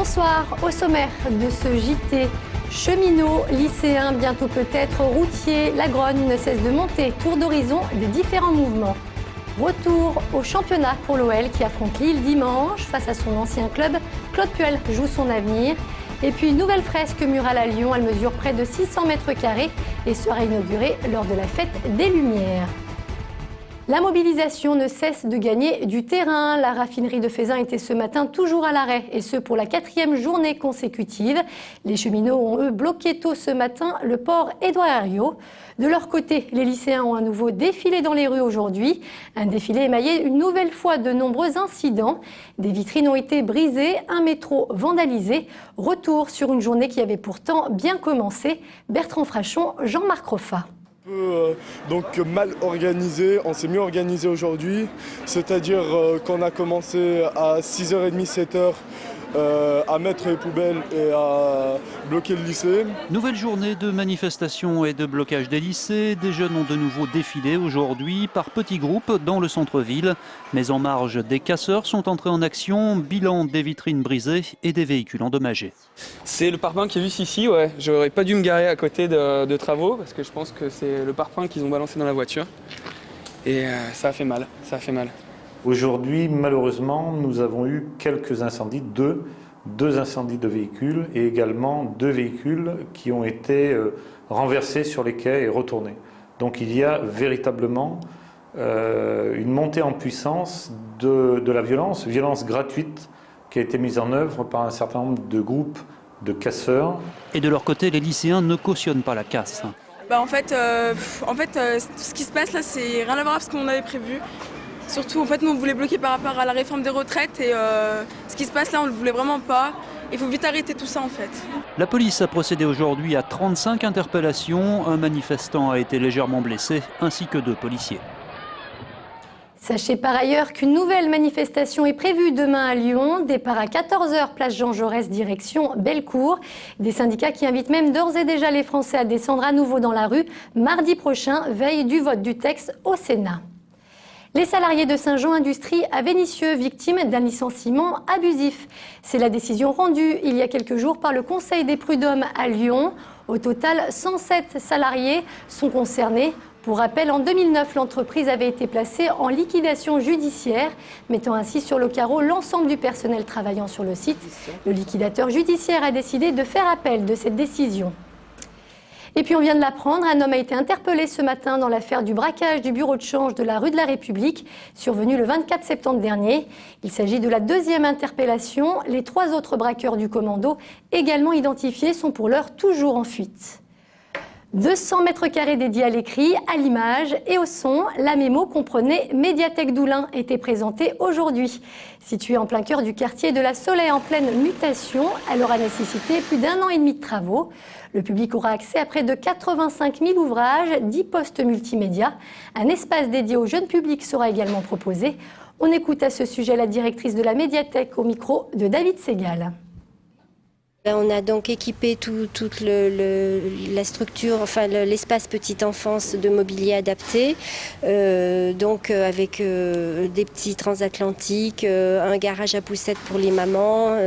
Bonsoir, au sommaire de ce JT, cheminots, lycéens, bientôt peut-être routiers, la grogne ne cesse de monter, tour d'horizon des différents mouvements. Retour au championnat pour l'OL qui affronte Lille dimanche face à son ancien club. Claude Puel joue son avenir. Et puis nouvelle fresque murale à Lyon, elle mesure près de 600 mètres carrés et sera inaugurée lors de la fête des Lumières. La mobilisation ne cesse de gagner du terrain. La raffinerie de Feyzin était ce matin toujours à l'arrêt, et ce pour la 4e journée consécutive. Les cheminots ont eux bloqué tôt ce matin le port Édouard Herriot. De leur côté, les lycéens ont à nouveau défilé dans les rues aujourd'hui. Un défilé émaillé une nouvelle fois de nombreux incidents. Des vitrines ont été brisées, un métro vandalisé. Retour sur une journée qui avait pourtant bien commencé. Bertrand Frachon, Jean-Marc Roffa. Donc mal organisé, on s'est mieux organisé aujourd'hui, c'est-à-dire qu'on a commencé à 6h30, 7h à mettre les poubelles et à bloquer le lycée. Nouvelle journée de manifestations et de blocage des lycées. Des jeunes ont de nouveau défilé aujourd'hui par petits groupes dans le centre-ville. Mais en marge, des casseurs sont entrés en action. Bilan des vitrines brisées et des véhicules endommagés. C'est le parpaing qui est juste ici, ouais. J'aurais pas dû me garer à côté de travaux parce que je pense que c'est le parpaing qu'ils ont balancé dans la voiture. Et ça a fait mal, ça a fait mal. Aujourd'hui, malheureusement, nous avons eu quelques incendies, deux incendies de véhicules et également 2 véhicules qui ont été renversés sur les quais et retournés. Donc il y a véritablement une montée en puissance de la violence gratuite qui a été mise en œuvre par un certain nombre de groupes de casseurs. Et de leur côté, les lycéens ne cautionnent pas la casse. En fait, ce qui se passe là, c'est rien à voir avec ce qu'on avait prévu. Surtout, en fait, nous, on voulait bloquer par rapport à la réforme des retraites et ce qui se passe là, on ne le voulait vraiment pas. Il faut vite arrêter tout ça, en fait. La police a procédé aujourd'hui à 35 interpellations. Un manifestant a été légèrement blessé, ainsi que 2 policiers. Sachez par ailleurs qu'une nouvelle manifestation est prévue demain à Lyon. Départ à 14h, place Jean Jaurès, direction Bellecour. Des syndicats qui invitent même d'ores et déjà les Français à descendre à nouveau dans la rue mardi prochain, veille du vote du texte au Sénat. Les salariés de Saint-Jean Industrie à Vénissieux, victimes d'un licenciement abusif. C'est la décision rendue il y a quelques jours par le Conseil des prud'hommes à Lyon. Au total, 107 salariés sont concernés. Pour rappel, en 2009, l'entreprise avait été placée en liquidation judiciaire, mettant ainsi sur le carreau l'ensemble du personnel travaillant sur le site. Le liquidateur judiciaire a décidé de faire appel de cette décision. Et puis on vient de l'apprendre, un homme a été interpellé ce matin dans l'affaire du braquage du bureau de change de la rue de la République, survenu le 24 septembre dernier. Il s'agit de la 2e interpellation. Les 3 autres braqueurs du commando, également identifiés, sont pour l'heure toujours en fuite. 200 mètres carrés dédiés à l'écrit, à l'image et au son. La mémo comprenait Médiathèque d'Oulin était présentée aujourd'hui. Située en plein cœur du quartier de la Soleil en pleine mutation, elle aura nécessité plus d'1 an et demi de travaux. Le public aura accès à près de 85 000 ouvrages, 10 postes multimédia. Un espace dédié au jeune public sera également proposé. On écoute à ce sujet la directrice de la médiathèque au micro de David Segal. On a donc équipé toute la structure, enfin l'espace petite enfance de mobilier adapté, avec des petits transatlantiques, un garage à poussettes pour les mamans,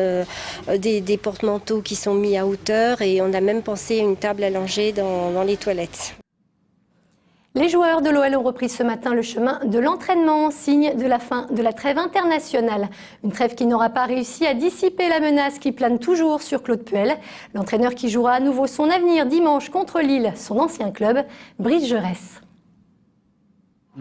des porte-manteaux qui sont mis à hauteur et on a même pensé à une table allongée dans les toilettes. Les joueurs de l'OL ont repris ce matin le chemin de l'entraînement, signe de la fin de la trêve internationale. Une trêve qui n'aura pas réussi à dissiper la menace qui plane toujours sur Claude Puel. L'entraîneur qui jouera à nouveau son avenir dimanche contre Lille, son ancien club, Brice Jaurès.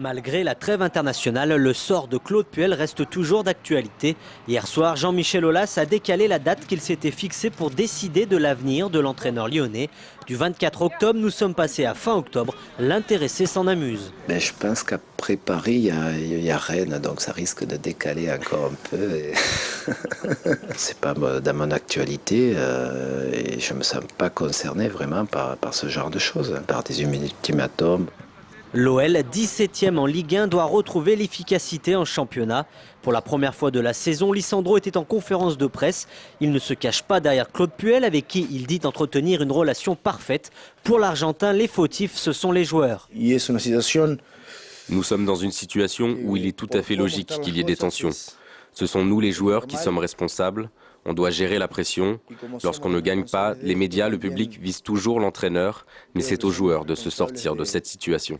Malgré la trêve internationale, le sort de Claude Puel reste toujours d'actualité. Hier soir, Jean-Michel Aulas a décalé la date qu'il s'était fixée pour décider de l'avenir de l'entraîneur lyonnais. Du 24 octobre, nous sommes passés à fin octobre. L'intéressé s'en amuse. Je pense qu'après Paris, il y a Rennes, donc ça risque de décaler encore un peu. C'est pas dans mon actualité et je me sens pas concerné vraiment par ce genre de choses, par des ultimatums. L'OL, 17e en Ligue 1, doit retrouver l'efficacité en championnat. Pour la première fois de la saison, Lisandro était en conférence de presse. Il ne se cache pas derrière Claude Puel, avec qui il dit entretenir une relation parfaite. Pour l'Argentin, les fautifs, ce sont les joueurs. Nous sommes dans une situation où il est tout à fait logique qu'il y ait des tensions. Ce sont nous les joueurs qui sommes responsables. On doit gérer la pression. Lorsqu'on ne gagne pas, les médias, le public visent toujours l'entraîneur, mais c'est aux joueurs de se sortir de cette situation.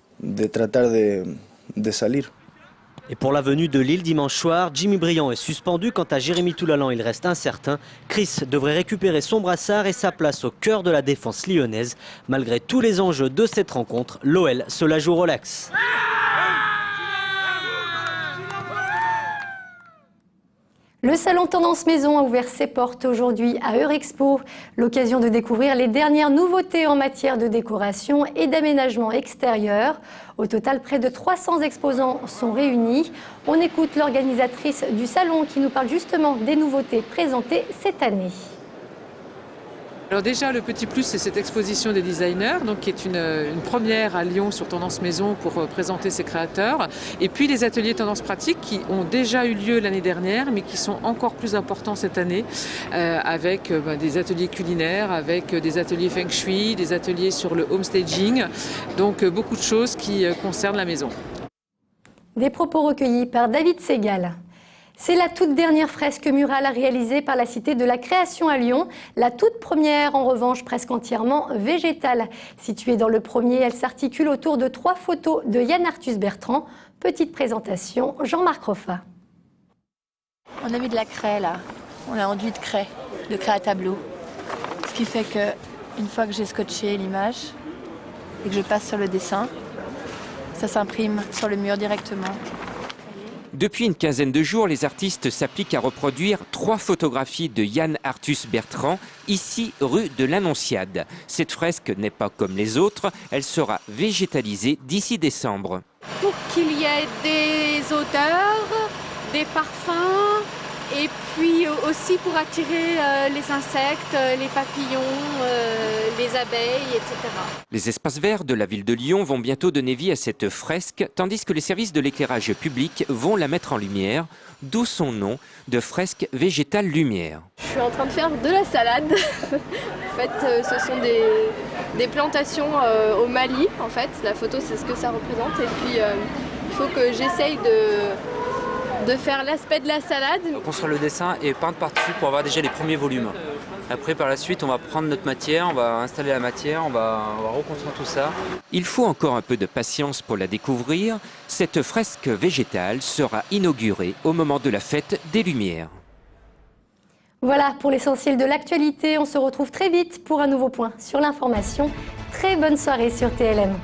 Et pour la venue de Lille dimanche soir, Jimmy Briand est suspendu. Quant à Jérémy Toulalan, il reste incertain. Chris devrait récupérer son brassard et sa place au cœur de la défense lyonnaise. Malgré tous les enjeux de cette rencontre, l'OL se la joue relax. Le salon Tendance Maison a ouvert ses portes aujourd'hui à Eurexpo. L'occasion de découvrir les dernières nouveautés en matière de décoration et d'aménagement extérieur. Au total, près de 300 exposants sont réunis. On écoute l'organisatrice du salon qui nous parle justement des nouveautés présentées cette année. Alors déjà, le petit plus, c'est cette exposition des designers, donc qui est une première à Lyon sur Tendance Maison pour présenter ses créateurs. Et puis les ateliers Tendance Pratique qui ont déjà eu lieu l'année dernière, mais qui sont encore plus importants cette année, avec des ateliers culinaires, avec des ateliers Feng Shui, des ateliers sur le homestaging, donc beaucoup de choses qui concernent la maison. Des propos recueillis par David Segal. C'est la toute dernière fresque murale réalisée par la Cité de la Création à Lyon. La toute première, en revanche, presque entièrement végétale. Située dans le premier, elle s'articule autour de 3 photos de Yann Arthus Bertrand. Petite présentation, Jean-Marc Roffa. On a mis de la craie là. On a enduit de craie à tableau. Ce qui fait que, une fois que j'ai scotché l'image et que je passe sur le dessin, ça s'imprime sur le mur directement. Depuis une quinzaine de jours, les artistes s'appliquent à reproduire 3 photographies de Yann Arthus Bertrand, ici rue de l'Annonciade. Cette fresque n'est pas comme les autres, elle sera végétalisée d'ici décembre. Pour qu'il y ait des odeurs, des parfums, et puis aussi pour attirer les insectes, les papillons, les abeilles, etc. Les espaces verts de la ville de Lyon vont bientôt donner vie à cette fresque, tandis que les services de l'éclairage public vont la mettre en lumière, d'où son nom de fresque végétale lumière. Je suis en train de faire de la salade. En fait, ce sont des plantations au Mali. En fait, la photo, c'est ce que ça représente. Et puis, il faut que j'essaye de faire l'aspect de la salade. On va construire le dessin et peindre par-dessus pour avoir déjà les premiers volumes. Après, par la suite, on va prendre notre matière, on va installer la matière, on va reconstruire tout ça. Il faut encore un peu de patience pour la découvrir. Cette fresque végétale sera inaugurée au moment de la fête des Lumières. Voilà pour l'essentiel de l'actualité. On se retrouve très vite pour un nouveau point sur l'information. Très bonne soirée sur TLM.